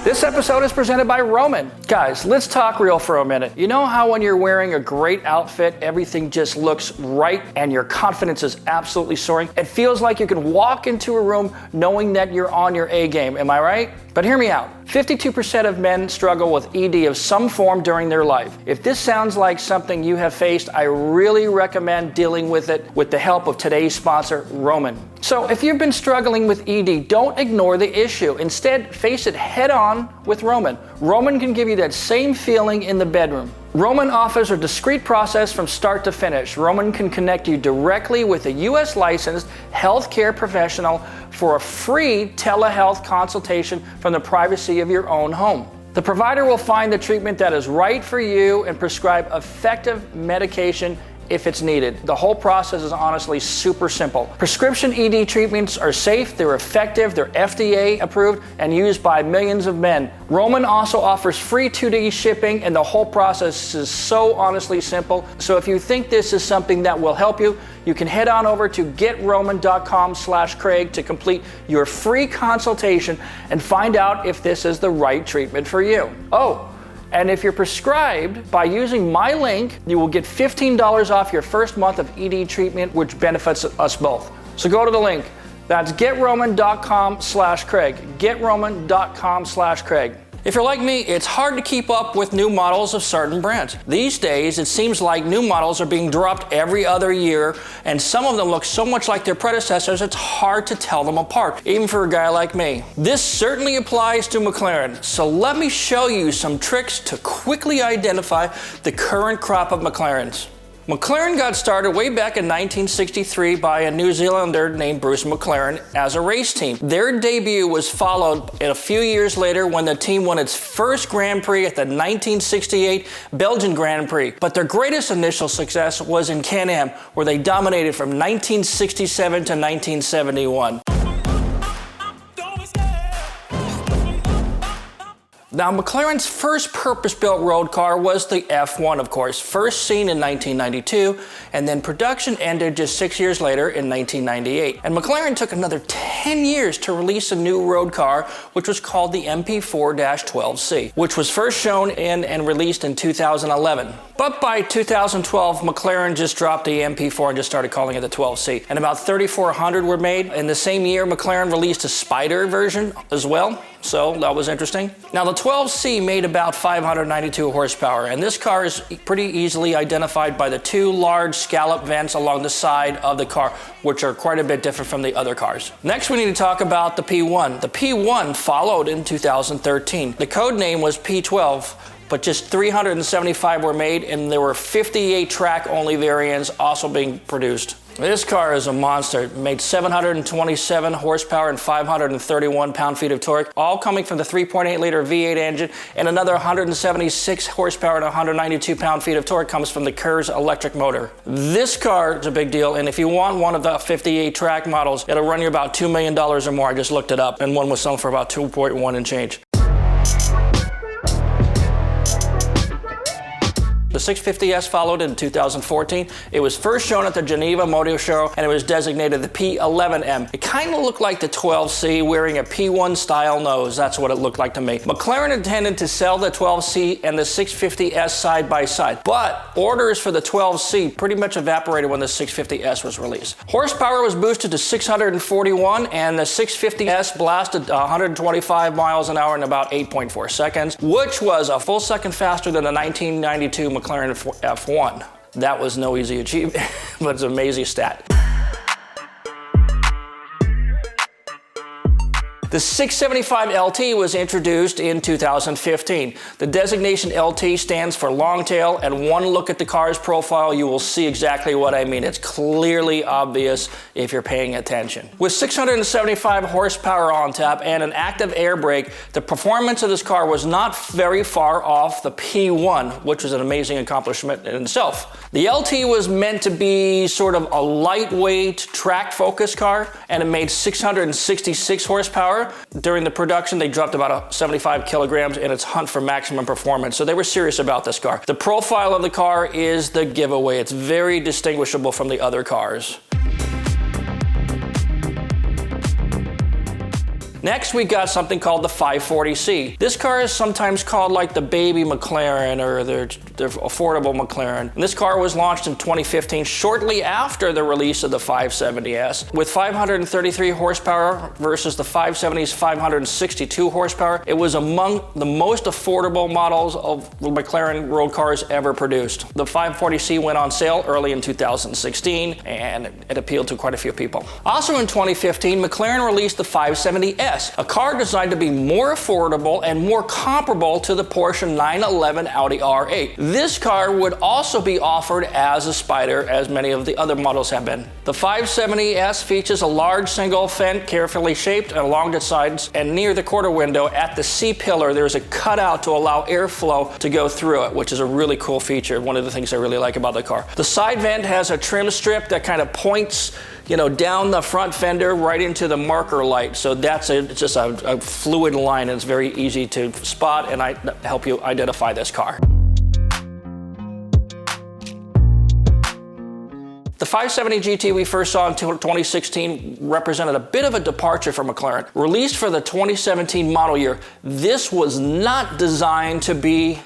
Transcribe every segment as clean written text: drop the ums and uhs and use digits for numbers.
This episode is presented by Roman. Guys, let's talk real for a minute. You know how when you're wearing a great outfit, everything just looks right and your confidence is absolutely soaring? It feels like you can walk into a room knowing that you're on your A game, am I right? But hear me out. 52% of men struggle with ED of some form during their life. If this sounds like something you have faced, I really recommend dealing with it with the help of today's sponsor, Roman. So if you've been struggling with ED, don't ignore the issue. Instead, face it head on with Roman. Roman can give you that same feeling in the bedroom. Roman offers a discreet process from start to finish. Roman can connect you directly with a US licensed healthcare professional for a free telehealth consultation from the privacy of your own home. The provider will find the treatment that is right for you and prescribe effective medication if it's needed. The whole process is honestly super simple. Prescription ED treatments are safe, they're effective, they're FDA approved and used by millions of men. Roman also offers free 2D shipping and the whole process is so honestly simple. So if you think this is something that will help you, you can head on over to getroman.com/Craig to complete your free consultation and find out if this is the right treatment for you. Oh, and if you're prescribed, by using my link, you will get $15 off your first month of ED treatment, which benefits us both. So go to the link. That's getroman.com/Craig. getroman.com/Craig. If you're like me, it's hard to keep up with new models of certain brands. These days, it seems like new models are being dropped every other year, and some of them look so much like their predecessors, it's hard to tell them apart, even for a guy like me. This certainly applies to McLaren, so let me show you some tricks to quickly identify the current crop of McLarens. McLaren got started way back in 1963 by a New Zealander named Bruce McLaren as a race team. Their debut was followed a few years later when the team won its first Grand Prix at the 1968 Belgian Grand Prix. But their greatest initial success was in Can-Am, where they dominated from 1967 to 1971. Now, McLaren's first purpose-built road car was the F1, of course, first seen in 1992, and then production ended just 6 years later in 1998. And McLaren took another 10 years to release a new road car, which was called the MP4-12C, which was first shown in and released in 2011. But by 2012, McLaren just dropped the MP4 and just started calling it the 12C. And about 3,400 were made. In the same year, McLaren released a Spider version as well. So that was interesting. Now the 12C made about 592 horsepower, and this car is pretty easily identified by the two large scallop vents along the side of the car, which are quite a bit different from the other cars. Next, we need to talk about the P1. The P1 followed in 2013. The code name was P12, but just 375 were made, and there were 58 track-only variants also being produced. This car is a monster. It made 727 horsepower and 531 pound-feet of torque, all coming from the 3.8-liter V8 engine, and another 176 horsepower and 192 pound-feet of torque comes from the Kurz electric motor. This car is a big deal, and if you want one of the 58 track models, it'll run you about $2 million or more. I just looked it up, and one was selling for about 2.1 and change. The 650S followed in 2014. It was first shown at the Geneva Motor Show, and it was designated the P11M. It kind of looked like the 12C wearing a P1 style nose. That's what it looked like to me. McLaren intended to sell the 12C and the 650S side by side, but orders for the 12C pretty much evaporated when the 650S was released. Horsepower was boosted to 641, and the 650S blasted 125 miles an hour in about 8.4 seconds, which was a full second faster than the 1992 McLaren F1. That was no easy achievement, but it's an amazing stat. The 675 LT was introduced in 2015. The designation LT stands for long tail, and one look at the car's profile, you will see exactly what I mean. It's clearly obvious if you're paying attention. With 675 horsepower on tap and an active air brake, the performance of this car was not very far off the P1, which was an amazing accomplishment in itself. The LT was meant to be sort of a lightweight, track-focused car, and it made 666 horsepower. During the production, they dropped about 75 kilograms in its hunt for maximum performance, so they were serious about this car. The profile of the car is the giveaway. It's very distinguishable from the other cars. Next, we got something called the 540C. This car is sometimes called like the baby McLaren or the affordable McLaren. And this car was launched in 2015, shortly after the release of the 570S. With 533 horsepower versus the 570's 562 horsepower, it was among the most affordable models of McLaren road cars ever produced. The 540C went on sale early in 2016, and it appealed to quite a few people. Also in 2015, McLaren released the 570S, a car designed to be more affordable and more comparable to the Porsche 911 Audi R8. This car would also be offered as a Spider, as many of the other models have been. The 570S features a large single vent carefully shaped along its sides, and near the quarter window at the C-pillar there's a cutout to allow airflow to go through it, which is a really cool feature, one of the things I really like about the car. The side vent has a trim strip that kind of points down the front fender right into the marker light. So it's just a fluid line, and it's very easy to spot, and I help you identify this car. The 570 GT we first saw in 2016 represented a bit of a departure for McLaren. Released for the 2017 model year, this was not designed to be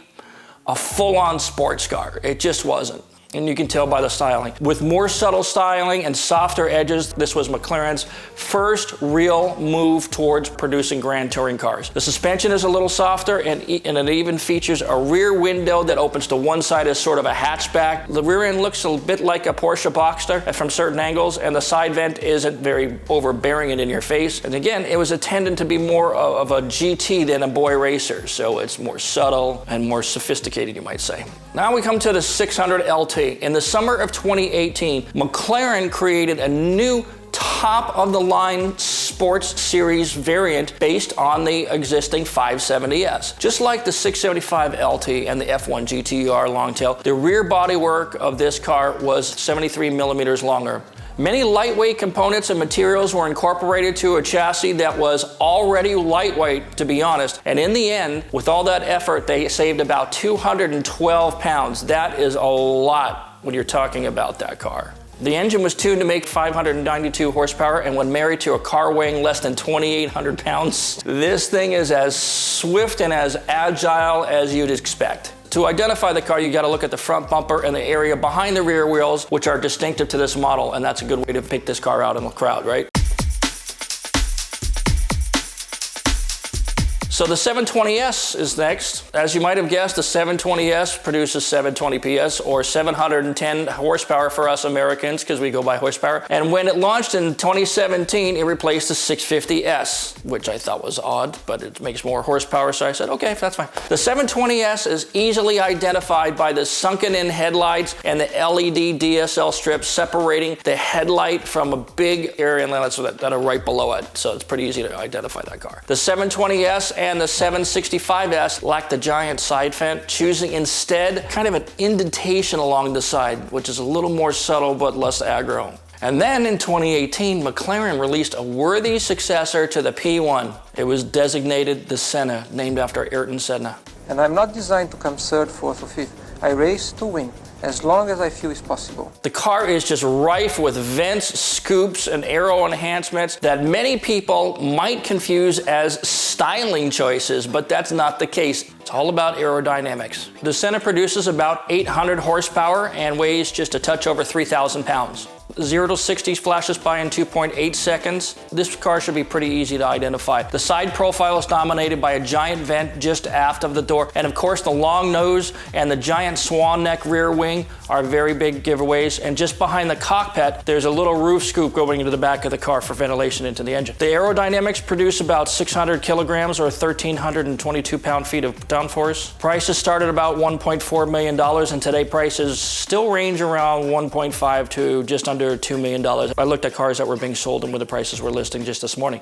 a full-on sports car. It just wasn't. And you can tell by the styling. With more subtle styling and softer edges, this was McLaren's first real move towards producing grand touring cars. The suspension is a little softer, and it even features a rear window that opens to one side as sort of a hatchback. The rear end looks a bit like a Porsche Boxster from certain angles, and the side vent isn't very overbearing and in your face. And again, it was intended to be more of a GT than a boy racer, so it's more subtle and more sophisticated, you might say. Now we come to the 600 LT. In the summer of 2018, McLaren created a new top-of-the-line sports series variant based on the existing 570S. Just like the 675 LT and the F1 GTR Longtail, the rear bodywork of this car was 73 millimeters longer. Many lightweight components and materials were incorporated to a chassis that was already lightweight, to be honest. And in the end, with all that effort, they saved about 212 pounds. That is a lot when you're talking about that car. The engine was tuned to make 592 horsepower, and when married to a car weighing less than 2,800 pounds, this thing is as swift and as agile as you'd expect. To identify the car, you got to look at the front bumper and the area behind the rear wheels, which are distinctive to this model, and that's a good way to pick this car out in the crowd, right? So the 720S is next. As you might have guessed, the 720S produces 720 PS or 710 horsepower for us Americans, because we go by horsepower. And when it launched in 2017, it replaced the 650S, which I thought was odd, but it makes more horsepower, so I said, okay, that's fine. The 720S is easily identified by the sunken-in headlights and the LED DSL strips separating the headlight from a big area inlets that are right below it, so it's pretty easy to identify that car. The 720S and the 765S lack the giant side vent, choosing instead kind of an indentation along the side, which is a little more subtle but less aggro. And then in 2018, McLaren released a worthy successor to the P1. It was designated the Senna, named after Ayrton Senna. And I'm not designed to come third, fourth, or fifth. I race to win, as long as I feel is possible. The car is just rife with vents, scoops, and aero enhancements that many people might confuse as styling choices, but that's not the case. It's all about aerodynamics. The Senna produces about 800 horsepower and weighs just a touch over 3,000 pounds. 0 to 60 flashes by in 2.8 seconds. This car should be pretty easy to identify. The side profile is dominated by a giant vent just aft of the door, and of course the long nose and the giant swan neck rear wing are very big giveaways, and just behind the cockpit there's a little roof scoop going into the back of the car for ventilation into the engine. The aerodynamics produce about 600 kilograms or 1,322 pound-feet of downforce. Prices start at about $1.4 million, and today prices still range around 1.5 to just under $2 million. I looked at cars that were being sold and where the prices were listing just this morning.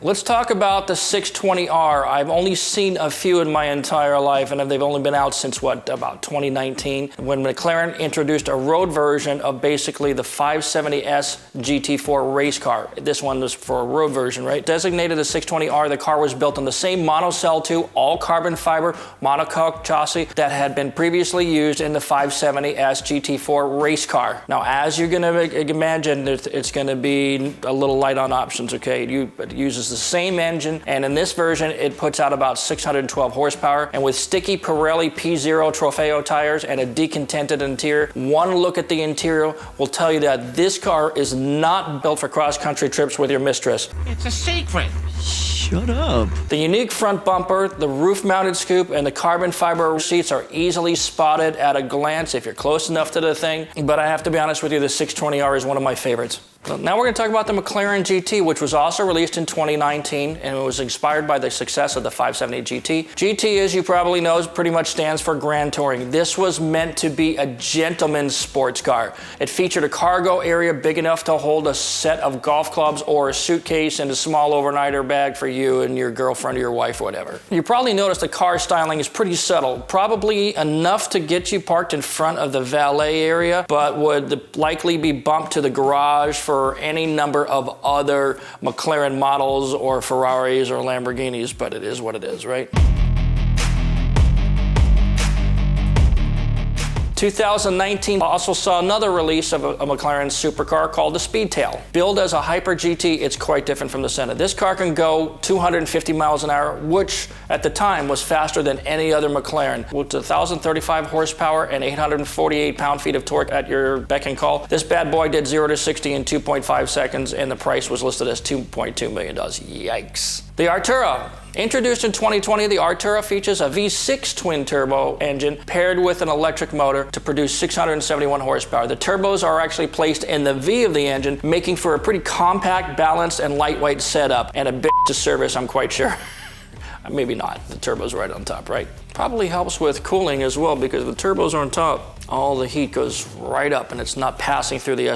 Let's talk about the 620R. I've only seen a few in my entire life, and they've only been out since, what, about 2019, when McLaren introduced a road version of basically the 570S GT4 race car. This one was for a road version, right? Designated the 620R, the car was built on the same monocell 2, all carbon fiber monocoque chassis that had been previously used in the 570S GT4 race car. Now, as you're going to imagine, it's going to be a little light on options, okay? It uses the same engine, and in this version, it puts out about 612 horsepower, and with sticky Pirelli P0 Trofeo tires and a decontented interior, one look at the interior will tell you that this car is not built for cross-country trips with your mistress. It's a secret. Shut up. The unique front bumper, the roof-mounted scoop, and the carbon fiber seats are easily spotted at a glance if you're close enough to the thing. But I have to be honest with you, the 620R is one of my favorites. Now we're going to talk about the McLaren GT, which was also released in 2019, and it was inspired by the success of the 570 GT. GT, as you probably know, pretty much stands for Grand Touring. This was meant to be a gentleman's sports car. It featured a cargo area big enough to hold a set of golf clubs or a suitcase and a small overnighter bag for you and your girlfriend or your wife or whatever. You probably noticed the car styling is pretty subtle, probably enough to get you parked in front of the valet area, but would likely be bumped to the garage for any number of other McLaren models or Ferraris or Lamborghinis, but it is what it is, right? 2019 also saw another release of a McLaren supercar called the Speedtail. Billed as a Hyper GT, it's quite different from the Senna. This car can go 250 miles an hour, which at the time was faster than any other McLaren. With 1,035 horsepower and 848 pound-feet of torque at your beck and call, this bad boy did 0 to 60 in 2.5 seconds, and the price was listed as $2.2 million. Yikes. The Artura. Introduced in 2020, the Artura features a V6 twin-turbo engine paired with an electric motor to produce 671 horsepower. The turbos are actually placed in the V of the engine, making for a pretty compact, balanced, and lightweight setup, and a bit to service, I'm quite sure. Maybe not. The turbo's right on top, right? Probably helps with cooling as well, because the turbos are on top. All the heat goes right up and it's not passing through the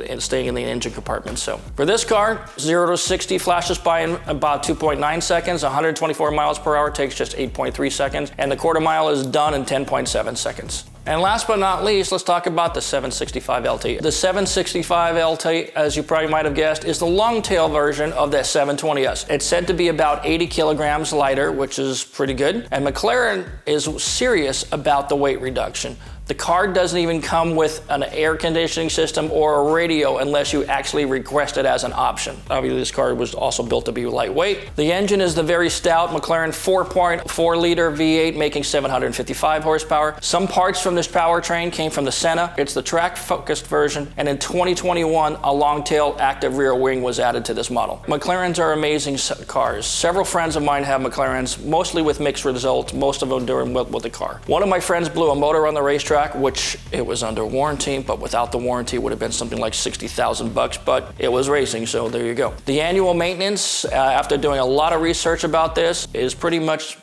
and staying in the engine compartment. So for this car, 0 to 60 flashes by in about 2.9 seconds, 124 miles per hour takes just 8.3 seconds, and the quarter mile is done in 10.7 seconds. And last but not least, let's talk about the 765 LT. The 765 LT, as you probably might have guessed, is the long tail version of the 720S. It's said to be about 80 kilograms lighter, which is pretty good. And McLaren is serious about the weight reduction. The car doesn't even come with an air conditioning system or a radio unless you actually request it as an option. Obviously, this car was also built to be lightweight. The engine is the very stout McLaren 4.4 liter V8 making 755 horsepower. Some parts from this powertrain came from the Senna. It's the track-focused version, and in 2021, a long-tail active rear wing was added to this model. McLarens are amazing cars. Several friends of mine have McLarens, mostly with mixed results, most of them doing well with the car. One of my friends blew a motor on the racetrack, which it was under warranty, but without the warranty it would have been something like 60,000 bucks, but it was racing, so there you go. The annual maintenance, after doing a lot of research about this, is pretty much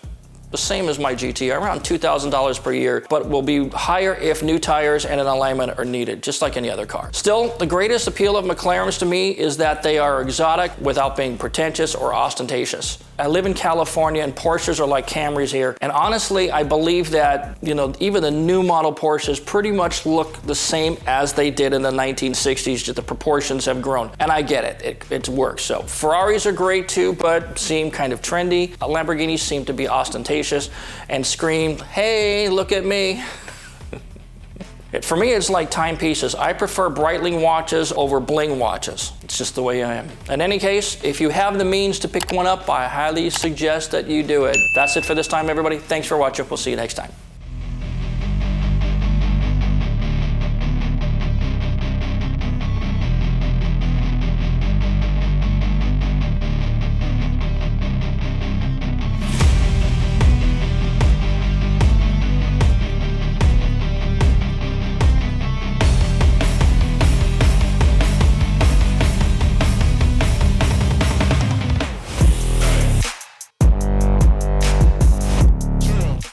the same as my GT, around $2,000 per year, but will be higher if new tires and an alignment are needed, just like any other car. Still, the greatest appeal of McLarens to me is that they are exotic without being pretentious or ostentatious. I live in California and Porsches are like Camrys here, and honestly, I believe that, even the new model Porsches pretty much look the same as they did in the 1960s, just the proportions have grown, and I get it, it works. So Ferraris are great too, but seem kind of trendy. Lamborghinis seem to be ostentatious and scream, hey, look at me. For me, it's like timepieces. I prefer Breitling watches over bling watches. It's just the way I am. In any case, if you have the means to pick one up, I highly suggest that you do it. That's it for this time, everybody. Thanks for watching. We'll see you next time.